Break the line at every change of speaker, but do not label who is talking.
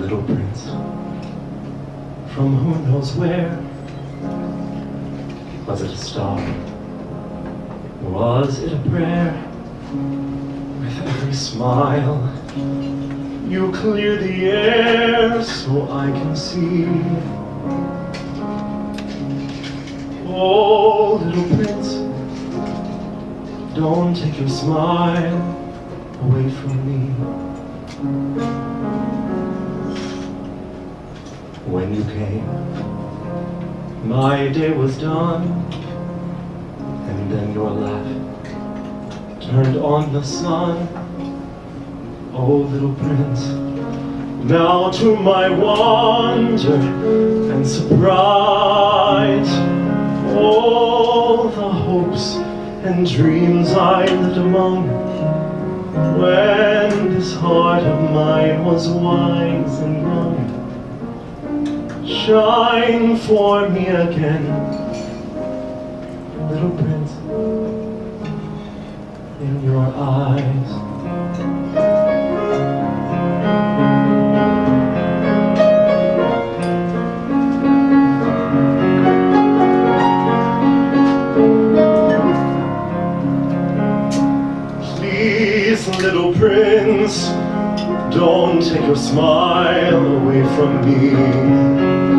little prince, from who knows where. Was it a star? Was it a prayer? With every smile, you clear the air so I can see. Oh, little prince, don't take your smile away from me. When you came, my day was done, and then your laugh turned on the sun. Oh, little prince, now to my wonder and surprise, all the hopes and dreams I lived among, when this heart of mine was wise and young, shine for me again, little prince, in your eyes. Please, little prince, don't take your smile away from me.